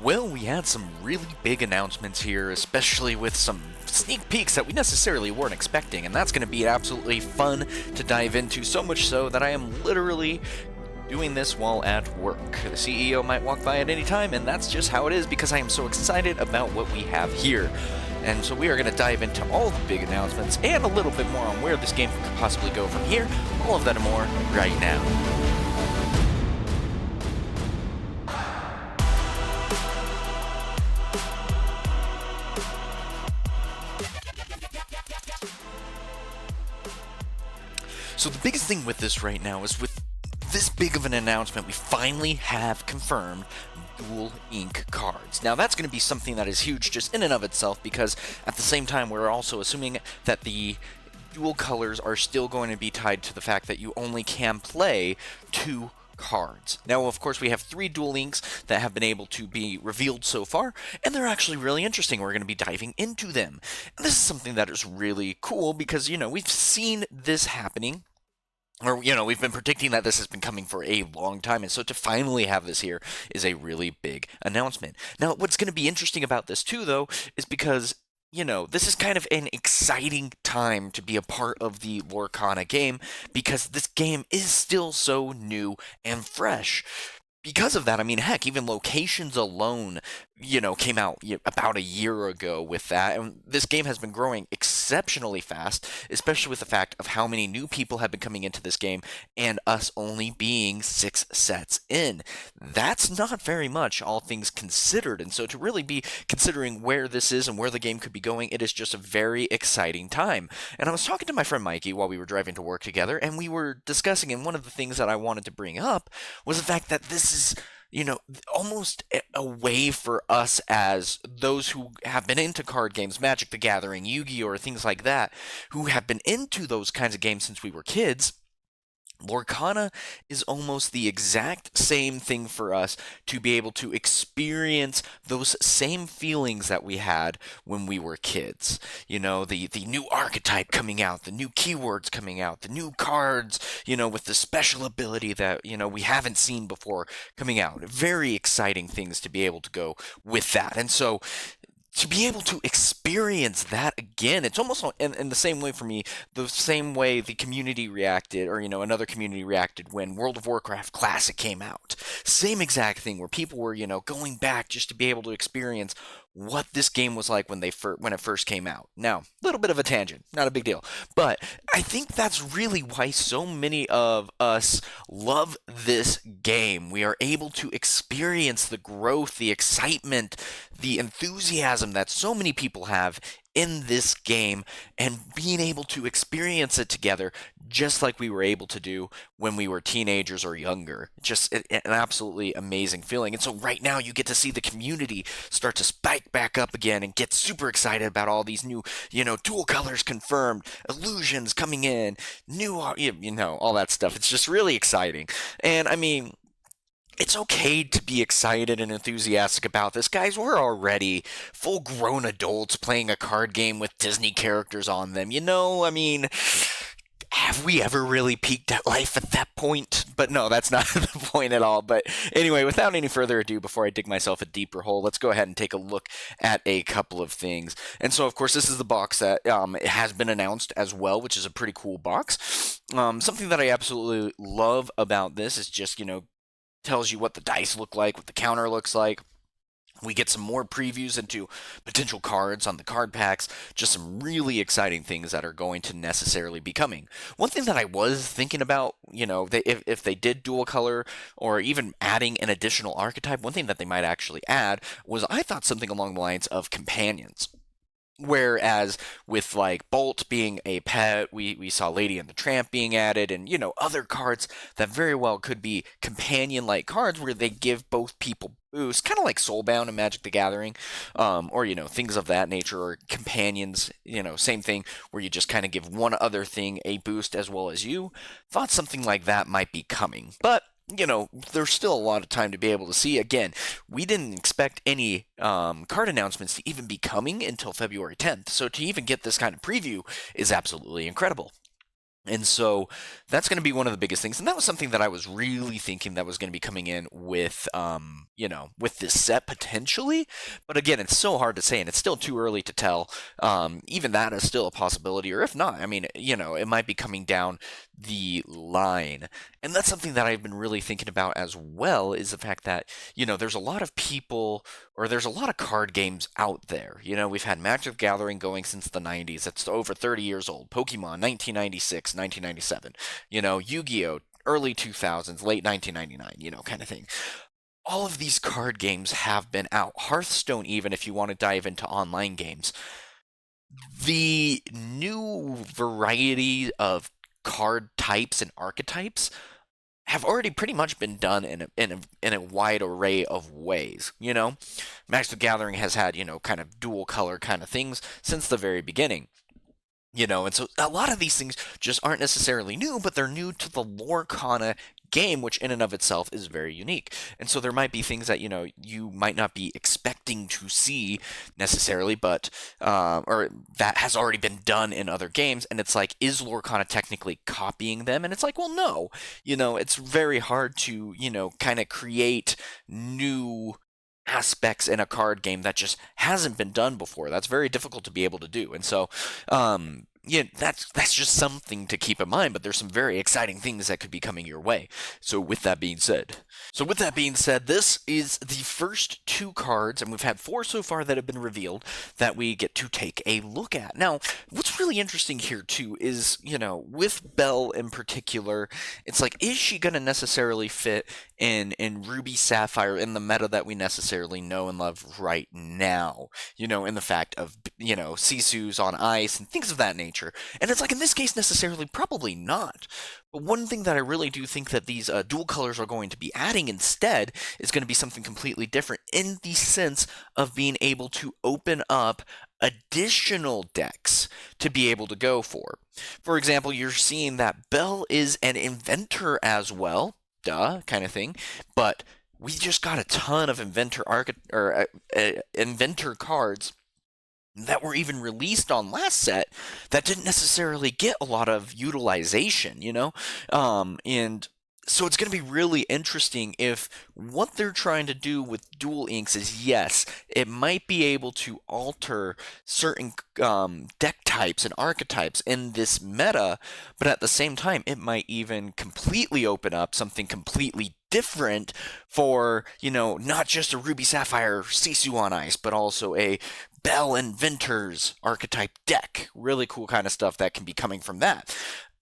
Well, we had some really big announcements here, especially with some sneak peeks that we necessarily weren't expecting, and that's going to be absolutely fun to dive into, so much so that I am literally doing this while at work. The CEO might walk by at any time, and that's just how it is because I am so excited about what we have here. And so we are going to dive into all the big announcements and a little bit more on where this game could possibly go from here. All of that and more right now. So the biggest thing with this right now is with this big of an announcement, we finally have confirmed dual ink cards. Now that's going to be something that is huge just in and of itself, because at the same time we're also assuming that the dual colors are still going to be tied to the fact that you only can play two cards. Now, of course, we have three dual inks that have been able to be revealed so far, and they're actually really interesting. We're going to be diving into them. And this is something that is really cool because, we've seen this happening, or, we've been predicting that this has been coming for a long time, and so to finally have this here is a really big announcement. Now, what's going to be interesting about this too, though, is because this is kind of an exciting time to be a part of the Lorcana game because this game is still so new and fresh. Because of that, I mean, heck, even Locations alone, came out about a year ago with that. And this game has been growing exceptionally fast, especially with the fact of how many new people have been coming into this game and us only being 6 sets in. That's not very much, all things considered. And so to really be considering where this is and where the game could be going, it is just a very exciting time. And I was talking to my friend Mikey while we were driving to work together, and we were discussing, and one of the things that I wanted to bring up was the fact that this is almost a way for us as those who have been into card games, Magic the Gathering, Yu-Gi-Oh, or things like that, who have been into those kinds of games since we were kids. Lorcana is almost the exact same thing for us to be able to experience those same feelings that we had when we were kids. The new archetype coming out, the new keywords coming out, the new cards, with the special ability that, we haven't seen before coming out. Very exciting things to be able to go with that. And so to be able to experience that again, it's almost in the same way for me, the same way the community reacted, or, another community reacted when World of Warcraft Classic came out. Same exact thing where people were, going back just to be able to experience what this game was like when it first came out. Now, a little bit of a tangent, not a big deal, but I think that's really why so many of us love this game. We are able to experience the growth, the excitement, the enthusiasm that so many people have in this game, and being able to experience it together just like we were able to do when we were teenagers or younger. Just an absolutely amazing feeling. And so right now you get to see the community start to spike back up again and get super excited about all these new, dual colors confirmed, illusions coming in, new, all that stuff. It's just really exciting. And I mean, it's okay to be excited and enthusiastic about this. Guys, we're already full-grown adults playing a card game with Disney characters on them. I mean, have we ever really peaked at life at that point? But no, that's not the point at all. But anyway, without any further ado, before I dig myself a deeper hole, let's go ahead and take a look at a couple of things. And so, of course, this is the box that it has been announced as well, which is a pretty cool box. Something that I absolutely love about this is just, tells you what the dice look like, what the counter looks like. We get some more previews into potential cards on the card packs, just some really exciting things that are going to necessarily be coming. One thing that I was thinking about, if they did dual color or even adding an additional archetype, one thing that they might actually add was, I thought, something along the lines of companions. Whereas with like Bolt being a pet, we saw Lady and the Tramp being added, and other cards that very well could be companion-like cards where they give both people boosts, kind of like Soulbound and Magic the Gathering, or things of that nature, or companions, same thing where you just kind of give one other thing a boost as well as you. Thought something like that might be coming, but there's still a lot of time to be able to see. Again, we didn't expect any card announcements to even be coming until February 10th. So to even get this kind of preview is absolutely incredible. And so that's going to be one of the biggest things. And that was something that I was really thinking that was going to be coming in with, with this set potentially. But again, it's so hard to say, and it's still too early to tell. Even that is still a possibility, or if not, I mean, it might be coming down the line. And that's something that I've been really thinking about as well, is the fact that, there's a lot of people, or there's a lot of card games out there. We've had Magic the Gathering going since the 90s. It's over 30 years old. Pokemon, 1996, 1997. Yu-Gi-Oh! Early 2000s, late 1999, kind of thing. All of these card games have been out. Hearthstone, even if you want to dive into online games. The new variety of card types and archetypes have already pretty much been done in a wide array of ways. Magic the Gathering has had kind of dual color kind of things since the very beginning. And so a lot of these things just aren't necessarily new, but they're new to the Lorcana game, which in and of itself is very unique. And so there might be things that, you might not be expecting to see necessarily, but, or that has already been done in other games. And it's like, is Lorcana technically copying them? And it's like, well, no. It's very hard to, kind of create new aspects in a card game that just hasn't been done before. That's very difficult to be able to do. And so, that's just something to keep in mind, but there's some very exciting things that could be coming your way. So with that being said, this is the first two cards, and we've had four so far that have been revealed that we get to take a look at. Now, what's really interesting here too is, with Belle in particular, it's like, is she going to necessarily fit in Ruby Sapphire in the meta that we necessarily know and love right now? In the fact of, Sisu's on ice and things of that nature. And it's like, in this case, necessarily, probably not. But one thing that I really do think that these dual colors are going to be adding instead is going to be something completely different, in the sense of being able to open up additional decks to be able to go for. For example, you're seeing that Belle is an inventor as well, duh, kind of thing, but we just got a ton of inventor cards that were even released on last set that didn't necessarily get a lot of utilization, and so it's going to be really interesting if what they're trying to do with dual inks is, yes, it might be able to alter certain deck types and archetypes in this meta, but at the same time, it might even completely open up something completely different for, not just a Ruby Sapphire Sisu on ice, but also a Belle Inventors archetype deck. Really cool kind of stuff that can be coming from that.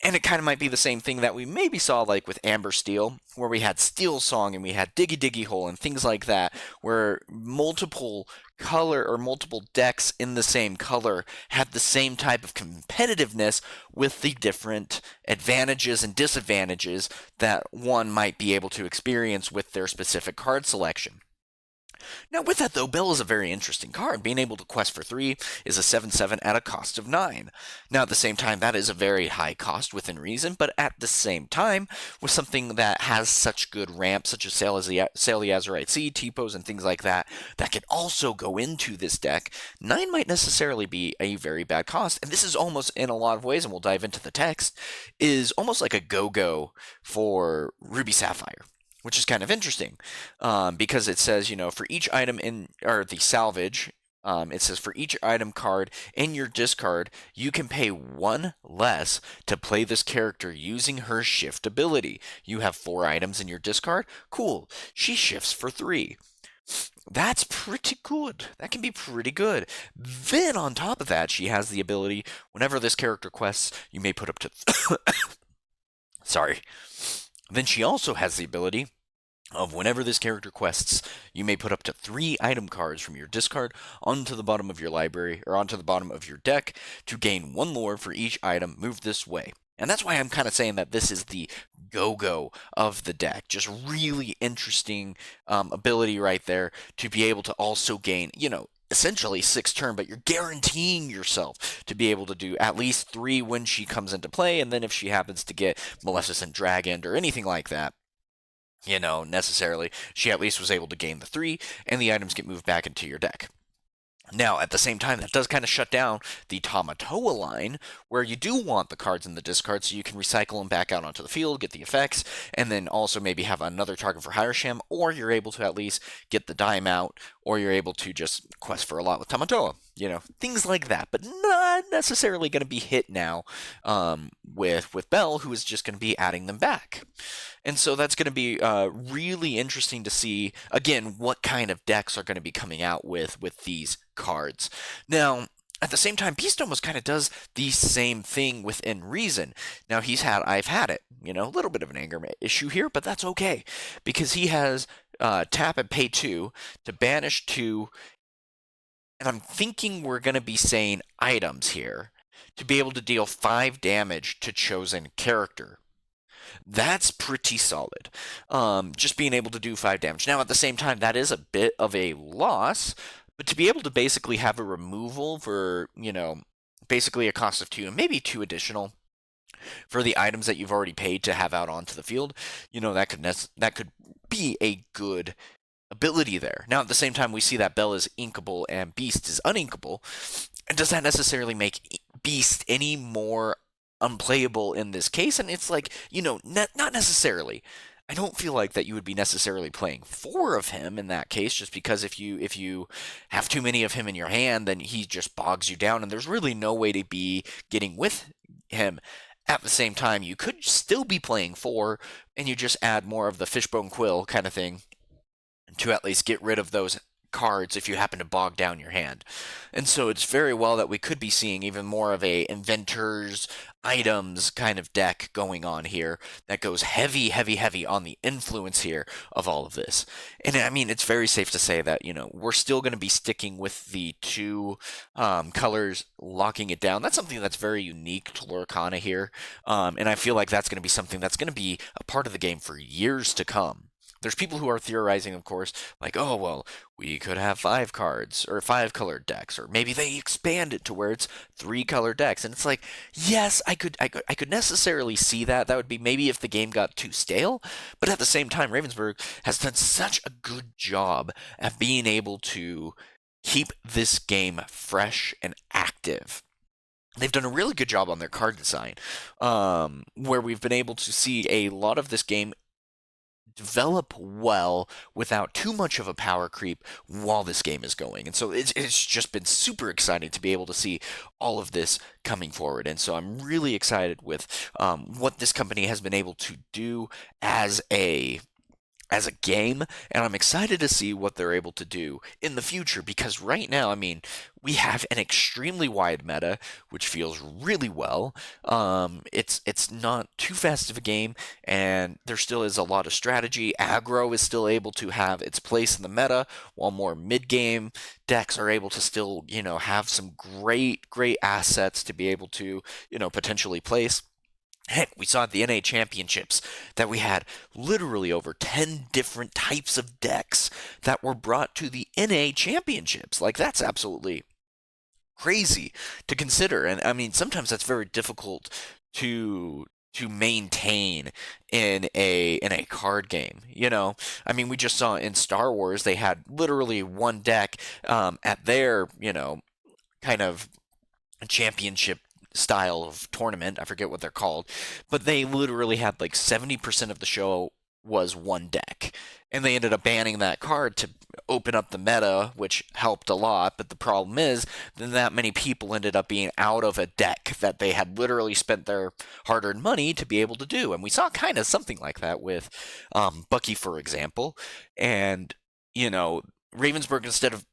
And it kind of might be the same thing that we maybe saw like with Amber Steel, where we had Steel Song and we had Diggy Diggy Hole and things like that, where multiple color or multiple decks in the same color had the same type of competitiveness with the different advantages and disadvantages that one might be able to experience with their specific card selection. Now, with that though, Belle is a very interesting card. Being able to quest for 3 is a 7/7 at a cost of 9. Now, at the same time, that is a very high cost within reason, but at the same time, with something that has such good ramps, such as Sail the Azurite Sea, T-Pose, and things like that, that can also go into this deck, 9 might necessarily be a very bad cost. And this is almost, in a lot of ways, and we'll dive into the text, is almost like a go-go for Ruby Sapphire, which is kind of interesting, because it says, for each item or the salvage, it says for each item card in your discard, you can pay 1 less to play this character using her shift ability. You have 4 items in your discard? Cool. She shifts for 3. That's pretty good. That can be pretty good. Then on top of that, she has the ability, whenever this character quests, you may put up to... Sorry. Then she also has the ability of, whenever this character quests, you may put up to 3 item cards from your discard onto the bottom of your library, or onto the bottom of your deck, to gain 1 lore for each item moved this way. And that's why I'm kind of saying that this is the go-go of the deck. Just really interesting ability right there to be able to also gain, essentially 6 turn, but you're guaranteeing yourself to be able to do at least 3 when she comes into play, and then if she happens to get Maleficent Dragoned or anything like that, necessarily, she at least was able to gain the 3, and the items get moved back into your deck. Now, at the same time, that does kind of shut down the Tamatoa line, where you do want the cards in the discard so you can recycle them back out onto the field, get the effects, and then also maybe have another target for Hiresham, or you're able to at least get the dime out, or you're able to just quest for a lot with Tamatoa. Things like that, but not necessarily going to be hit now with Bell, who is just going to be adding them back. And so that's going to be really interesting to see, again, what kind of decks are going to be coming out with these cards. Now, at the same time, Beast almost kind of does the same thing within Reason. Now, I've had it, a little bit of an anger issue here, but that's okay, because he has tap and pay 2 to banish 2, and I'm thinking we're going to be saying items here to be able to deal 5 damage to chosen character. That's pretty solid. Just being able to do 5 damage. Now, at the same time, that is a bit of a loss, but to be able to basically have a removal for, basically a cost of 2 and maybe 2 additional for the items that you've already paid to have out onto the field, that could be a good ability there. Now, at the same time, we see that Bell is inkable and Beast is uninkable. And does that necessarily make Beast any more unplayable in this case? And it's like, not necessarily. I don't feel like that you would be necessarily playing 4 of him in that case, just because if you have too many of him in your hand, then he just bogs you down, and there's really no way to be getting with him. At the same time, you could still be playing 4, and you just add more of the fishbone quill kind of thing to at least get rid of those cards if you happen to bog down your hand. And so it's very well that we could be seeing even more of a inventors items kind of deck going on here that goes heavy on the influence here of all of this. And I mean, it's very safe to say that we're still going to be sticking with the 2 colors, locking it down. That's something that's very unique to Lorcana here, and I feel like that's going to be something that's going to be a part of the game for years to come. There's people who are theorizing, of course, like, oh, well, we could have 5 cards or 5 colored decks, or maybe they expand it to where it's 3 colored decks. And it's like, yes, I could necessarily see that. That would be maybe if the game got too stale. But at the same time, Ravensburg has done such a good job at being able to keep this game fresh and active. They've done a really good job on their card design, where we've been able to see a lot of this game develop well without too much of a power creep while this game is going. And so it's just been super exciting to be able to see all of this coming forward. And so I'm really excited with what this company has been able to do as a game, and I'm excited to see what they're able to do in the future, because right now, I mean, we have an extremely wide meta, which feels really well. It's not too fast of a game, and there still is a lot of strategy. Aggro is still able to have its place in the meta, while more mid-game decks are able to still, have some great assets to be able to, potentially place. Heck, we saw at the NA Championships that we had literally over 10 different types of decks that were brought to the NA Championships. Like, that's absolutely crazy to consider. And I mean, sometimes that's very difficult to maintain in a card game. I mean, we just saw in Star Wars they had literally one deck at their kind of championship style of tournament. I forget what they're called, but they literally had like 70% of the show was one deck. And they ended up banning that card to open up the meta, which helped a lot. But the problem is, then that many people ended up being out of a deck that they had literally spent their hard-earned money to be able to do. And we saw kind of something like that with Bucky, for example. And, Ravensburg, instead of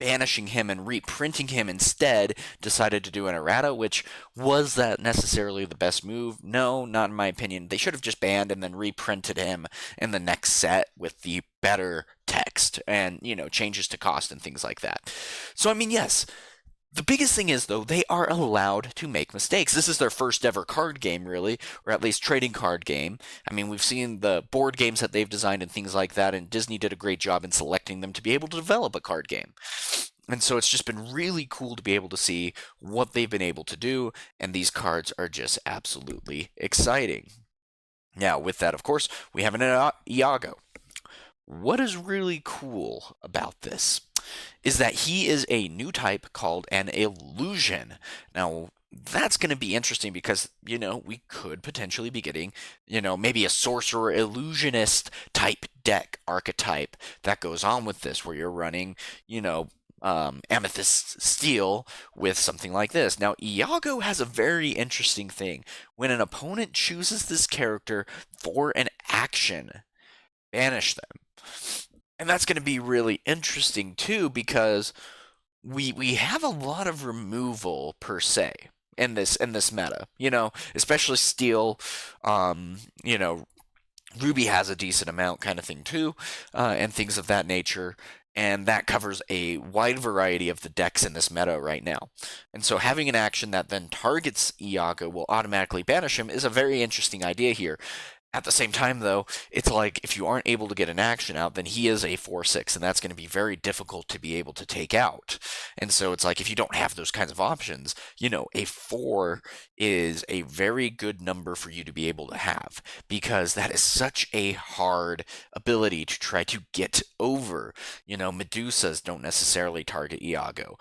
banishing him and reprinting him instead, decided to do an errata, which was that necessarily the best move? No, not in my opinion. They should have just banned and then reprinted him in the next set with the better text and, changes to cost and things like that. So, I mean, yes. The biggest thing is, though, they are allowed to make mistakes. This is their first ever card game, really, or at least trading card game. I mean, we've seen the board games that they've designed and things like that, and Disney did a great job in selecting them to be able to develop a card game. And so it's just been really cool to be able to see what they've been able to do, and these cards are just absolutely exciting. Now, with that, of course, we have an Iago. what is really cool about this is that he is a new type called an illusion. Now, that's going to be interesting because, we could potentially be getting, maybe a sorcerer illusionist type deck archetype that goes on with this, where you're running, amethyst steel with something like this. Now, Iago has a very interesting thing. When an opponent chooses this character for an action, banish them. And that's going to be really interesting too, because we have a lot of removal per se in this meta. Especially steel. Um, you know, Ruby has a decent amount, kind of thing too, and things of that nature. And that covers a wide variety of the decks in this meta right now. And so having an action that then targets Iago will automatically banish him is a very interesting idea here. At the same time, though, it's like if you aren't able to get an action out, then he is a 4/6, and that's going to be very difficult to be able to take out. And so it's like if you don't have those kinds of options, a 4 is a very good number for you to be able to have, because that is such a hard ability to try to get over. Medusas don't necessarily target Iago.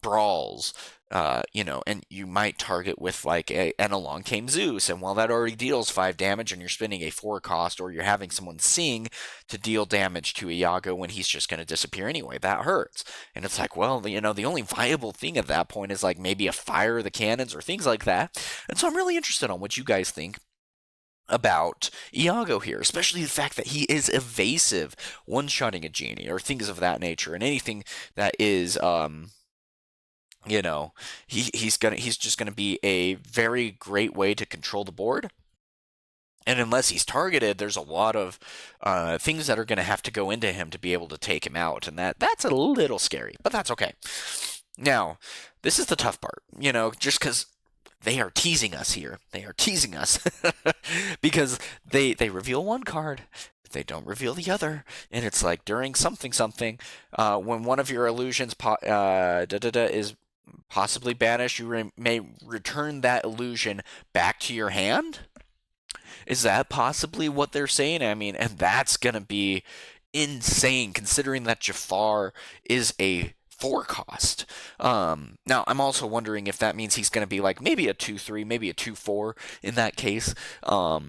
Brawls, and you might target with like and along came Zeus, and while that already deals 5 damage, and you're spending a 4 cost, or you're having someone sing to deal damage to Iago when he's just going to disappear anyway, that hurts. And it's like, well, the only viable thing at that point is like maybe a fire the cannons or things like that. And so I'm really interested on what you guys think about Iago here, especially the fact that he is evasive, one-shotting a genie or things of that nature, and anything that is he's just gonna be a very great way to control the board. And unless he's targeted, there's a lot of things that are going to have to go into him to be able to take him out, and that's a little scary, but that's okay. Now, this is the tough part, just because they are teasing us here. They are teasing us because they reveal one card, but they don't reveal the other, and it's like during something when one of your illusions is possibly banished, you may return that illusion back to your hand. Is that possibly what they're saying? I mean, and that's going to be insane considering that Jafar is a 4 cost. Now, I'm also wondering if that means he's going to be like maybe a 2/3, maybe a 2/4 in that case. I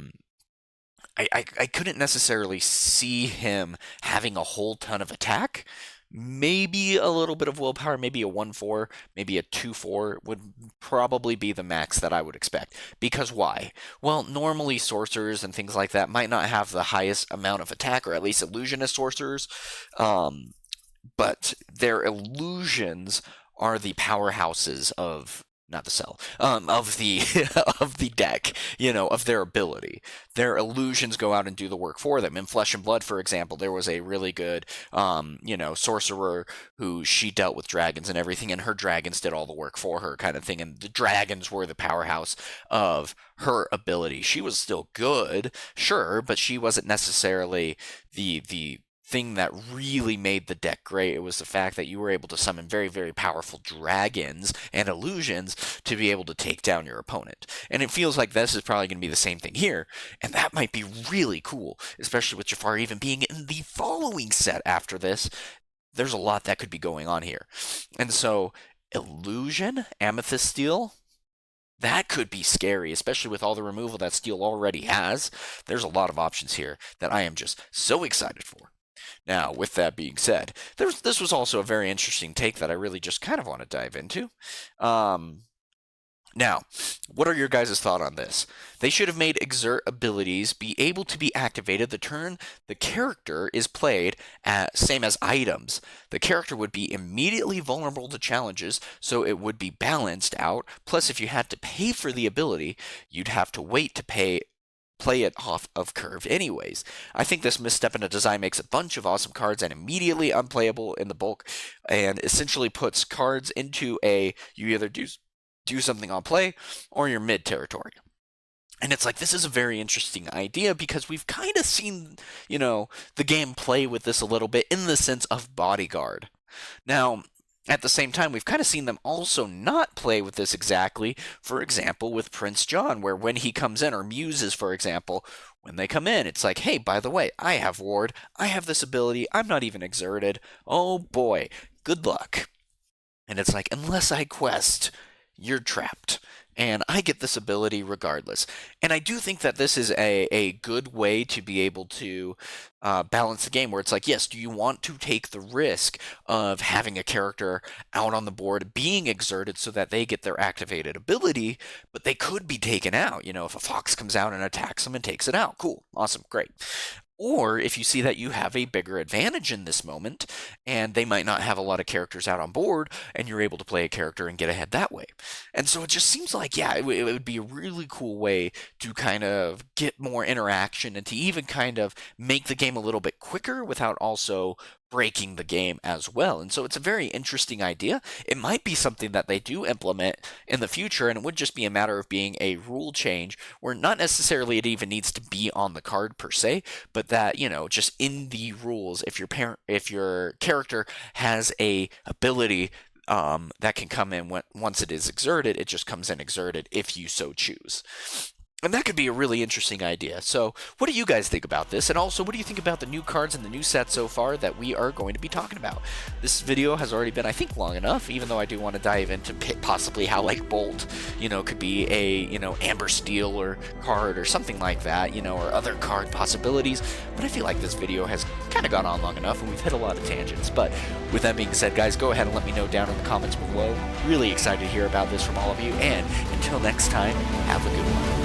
couldn't necessarily see him having a whole ton of attack. Maybe a little bit of willpower, maybe a 1/4, maybe a 2/4 would probably be the max that I would expect. Because why? Well, normally sorcerers and things like that might not have the highest amount of attack, or at least illusionist sorcerers, but their illusions are the powerhouses of not the cell of the of the deck, of their ability. Their illusions go out and do the work for them. In Flesh and Blood, for example, there was a really good sorcerer who she dealt with dragons and everything, and her dragons did all the work for her, kind of thing, and the dragons were the powerhouse of her ability. She was still good, sure, but she wasn't necessarily the thing that really made the deck great. It was the fact that you were able to summon very, very powerful dragons and illusions to be able to take down your opponent. And it feels like this is probably going to be the same thing here, and that might be really cool, especially with Jafar even being in the following set after this. There's a lot that could be going on here. And so, illusion, amethyst steel, that could be scary, especially with all the removal that steel already has. There's a lot of options here that I am just so excited for. Now, with that being said, this was also a very interesting take that I really just kind of want to dive into. Now, what are your guys' thoughts on this? They should have made exert abilities be able to be activated the turn the character is played, same as items. The character would be immediately vulnerable to challenges, so it would be balanced out. Plus, if you had to pay for the ability, you'd have to wait to play it off of curve anyways. I think this misstep in a design makes a bunch of awesome cards and immediately unplayable in the bulk, and essentially puts cards into you either do something on play or you're mid territory. And it's like, this is a very interesting idea because we've kind of seen, the game play with this a little bit in the sense of Bodyguard. Now, at the same time, we've kind of seen them also not play with this exactly, for example, with Prince John, where when he comes in, or Muses, for example, When they come in, it's like, hey, by the way, I have ward, I have this ability, I'm not even exerted. Oh boy, good luck. And it's like, unless I quest, you're trapped. And I get this ability regardless. And I do think that this is a good way to be able to balance the game where it's like, yes, do you want to take the risk of having a character out on the board being exerted so that they get their activated ability, but they could be taken out? You know, if a fox comes out and attacks them and takes it out, cool, awesome, great. Or if you see that you have a bigger advantage in this moment, and they might not have a lot of characters out on board, and you're able to play a character and get ahead that way. And so it just seems like, yeah, it would be a really cool way to kind of get more interaction and to even kind of make the game a little bit quicker without also breaking the game as well. And so it's a very interesting idea. It might be something that they do implement in the future, and it would just be a matter of being a rule change where not necessarily it even needs to be on the card per se, but that, you know, just in the rules, if your character has a ability that can come in once it is exerted, it just comes in exerted if you so choose. And that could be a really interesting idea. So what do you guys think about this? And also, what do you think about the new cards and the new set so far that we are going to be talking about? This video has already been, I think, long enough, even though I do want to dive into possibly how, like, Bolt, you know, could be a, you know, Amber Steel or card or something like that, you know, or other card possibilities. But I feel like this video has kind of gone on long enough and we've hit a lot of tangents. But with that being said, guys, go ahead and let me know down in the comments below. Really excited to hear about this from all of you. And until next time, have a good one.